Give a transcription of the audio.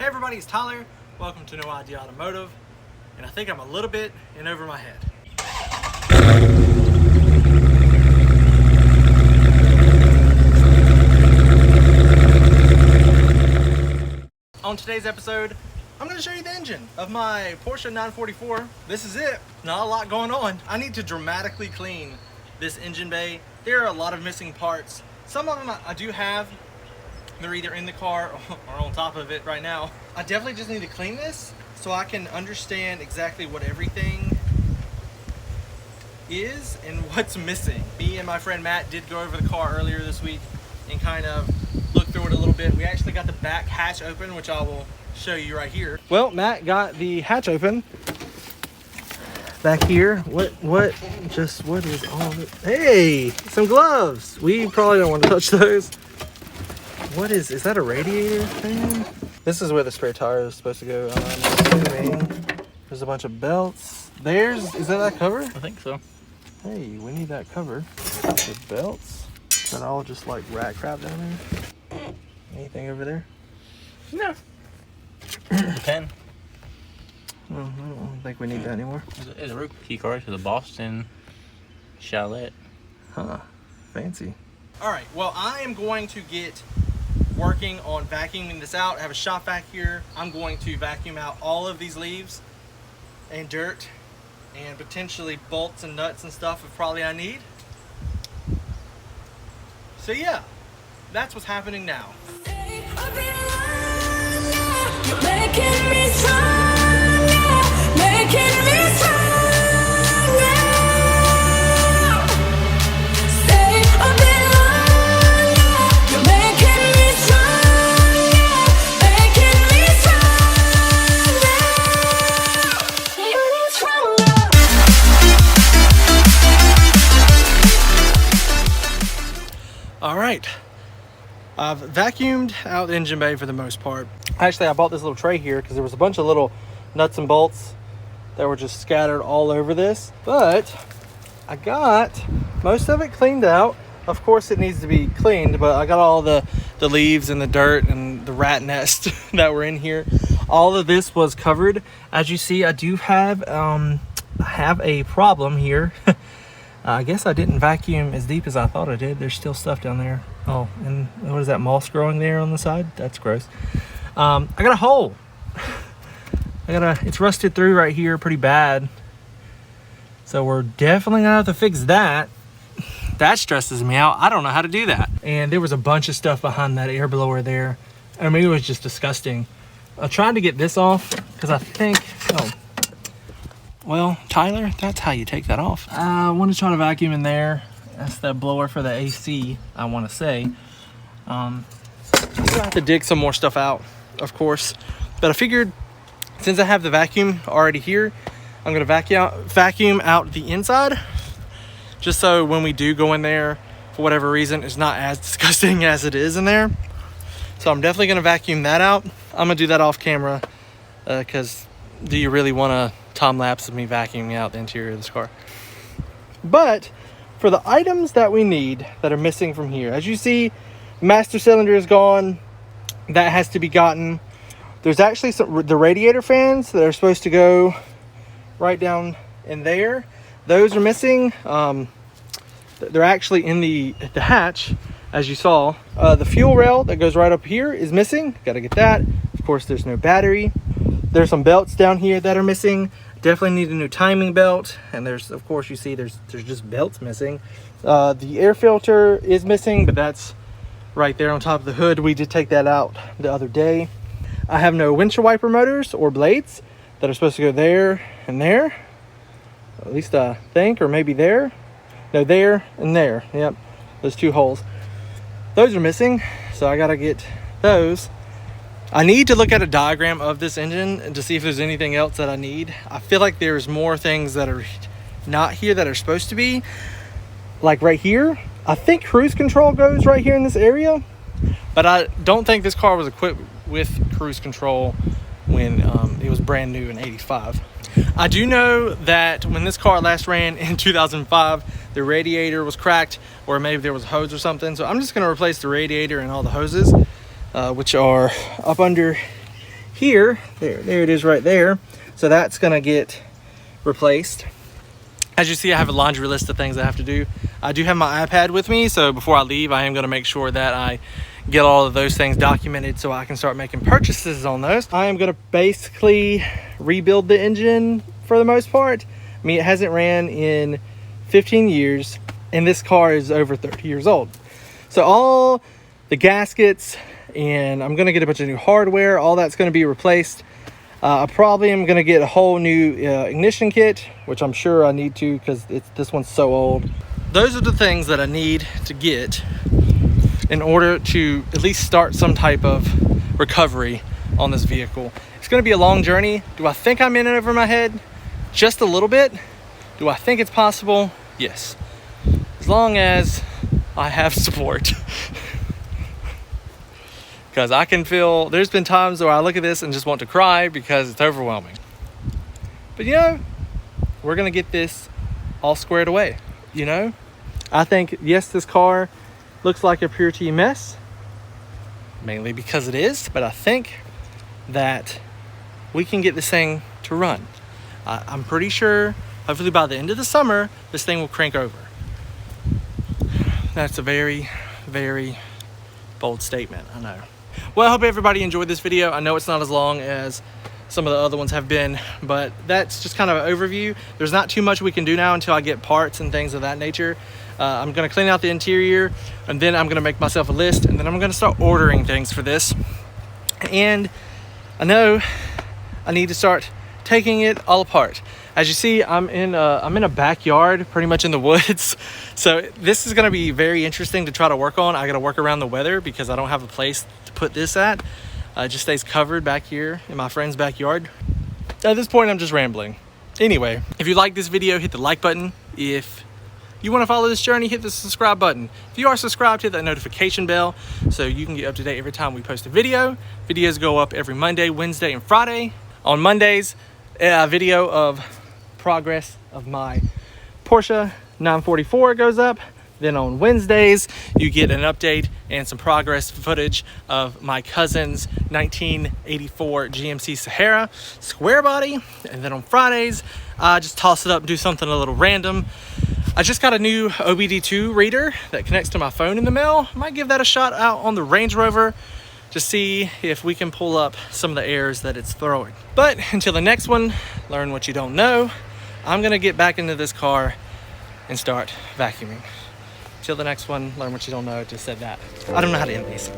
Hey everybody, it's Tyler. Welcome to No Idea Automotive. And I think I'm a little bit in over my head. On today's episode, I'm going to show you the engine of my Porsche 944. This is it. Not a lot going on. I need to dramatically clean this engine bay. There are a lot of missing parts. Some of them I do have. They're either in the car or on top of it right now. I definitely just need to clean this so I can understand exactly what everything is and what's missing. Me and my friend Matt did go over the car earlier this week and kind of look through it a little bit. We actually got the back hatch open, which I will show you right here. Well, Matt got the hatch open back here. What is all of it? Hey, some gloves. We probably don't want to touch those. What is that a radiator fan? This is where the spare tire is supposed to go. There's a bunch of belts. Is that cover? I think so. Hey, we need that cover. The belts. Is that all just like rat crap down there? Anything over there? No. Pen. I don't think we need that anymore. It's a root key card to the Boston Chalet. Huh. Fancy. All right. Well, I am going to get working on vacuuming this out. I have a shop vac here. I'm going to vacuum out all of these leaves and dirt and potentially bolts and nuts and stuff if probably I need. So yeah, that's what's happening now. You're making me stronger, making me stronger. Stay a bit longer. You're making me stronger, making me stronger. All right, I've vacuumed out the engine bay for the most part. Actually, I bought this little tray here because there was a bunch of little nuts and bolts that were just scattered all over this. But I got most of it cleaned out. Of course, it needs to be cleaned, but I got all the leaves and the dirt and the rat nest that were in here. All of this was covered. As you see, I do have a problem here. I guess I didn't vacuum as deep as I thought I did. There's still stuff down there. Oh, and what is that moss growing there on the side? That's gross. I got a hole. It's rusted through right here pretty bad. So we're definitely gonna have to fix that. That stresses me out. I don't know how to do that. And there was a bunch of stuff behind that air blower there. I mean, it was just disgusting. I tried to get this off because I think, well, Tyler, that's how you take that off. I want to try to vacuum in there. That's the blower for the AC, I want to say. I'm gonna have to dig some more stuff out, of course. But I figured since I have the vacuum already here, I'm gonna vacuum out the inside, just so when we do go in there, for whatever reason, it's not as disgusting as it is in there. So I'm definitely gonna vacuum that out. I'm gonna do that off camera, because do you really want a time lapse of me vacuuming out the interior of this car? But for the items that we need that are missing from here, as you see, master cylinder is gone. That has to be gotten. There's actually the radiator fans that are supposed to go right down in there. Those are missing. They're actually in the hatch, as you saw. The fuel rail that goes right up here is missing. Got to get that. Of course, there's no battery. There's some belts down here that are missing. Definitely need a new timing belt. And there's, of course, you see there's just belts missing. The air filter is missing, but that's right there on top of the hood. We did take that out the other day. I have no windshield wiper motors or blades that are supposed to go there and there. At least I think, or maybe there. No, there and there. Yep, those two holes. Those are missing, so I gotta get those. I need to look at a diagram of this engine to see if there's anything else that I need. I feel like there's more things that are not here that are supposed to be. Like right here, I think cruise control goes right here in this area, but I don't think this car was equipped with cruise control when it was brand new in '85. I do know that when this car last ran in 2005, the radiator was cracked, or maybe there was a hose or something. So I'm just going to replace the radiator and all the hoses, which are up under here, there it is right there. So that's gonna get replaced. As you see, I have a laundry list of things I have to do. I do have my iPad with me, so before I leave, I am gonna make sure that I get all of those things documented so I can start making purchases on those. I am gonna basically rebuild the engine for the most part. I mean, it hasn't ran in 15 years, and this car is over 30 years old. So all the gaskets, and I'm gonna get a bunch of new hardware, all that's gonna be replaced. I probably am gonna get a whole new ignition kit, which I'm sure I need to because this one's so old. Those are the things that I need to get in order to at least start some type of recovery on this vehicle. It's gonna be a long journey. Do I think I'm in it over my head? Just a little bit. Do I think it's possible? Yes. As long as I have support. Because I can feel, there's been times where I look at this and just want to cry because it's overwhelming. But you know, we're gonna get this all squared away, you know? I think, yes, this car looks like a pure T mess, mainly because it is, but I think that we can get this thing to run. I'm pretty sure, hopefully by the end of the summer, this thing will crank over. That's a very, very bold statement, I know. Well, I hope everybody enjoyed this video. I know it's not as long as some of the other ones have been, but that's just kind of an overview. There's not too much we can do now until I get parts and things of that nature. I'm gonna clean out the interior, and then I'm gonna make myself a list, and then I'm gonna start ordering things for this. And I know I need to start taking it all apart. As you see, I'm in a backyard, pretty much in the woods. So this is gonna be very interesting to try to work on. I gotta work around the weather because I don't have a place to put this at. It just stays covered back here in my friend's backyard. At this point, I'm just rambling. Anyway, if you like this video, hit the like button. If you want to follow this journey, hit the subscribe button. If you are subscribed, hit that notification bell so you can get up to date every time we post a video. Videos go up every Monday, Wednesday, and Friday. On Mondays, a video of progress of my Porsche 944 goes up. Then on Wednesdays, you get an update and some progress footage of my cousin's 1984 GMC Sahara square body. And then on Fridays, I just toss it up and do something a little random. I just got a new OBD2 reader that connects to my phone in the mail. I might give that a shot out on the Range Rover to see if we can pull up some of the errors that it's throwing. But until the next one, learn what you don't know, I'm gonna get back into this car and start vacuuming. Till the next one, learn what you don't know. I just said that. I don't know how to end these.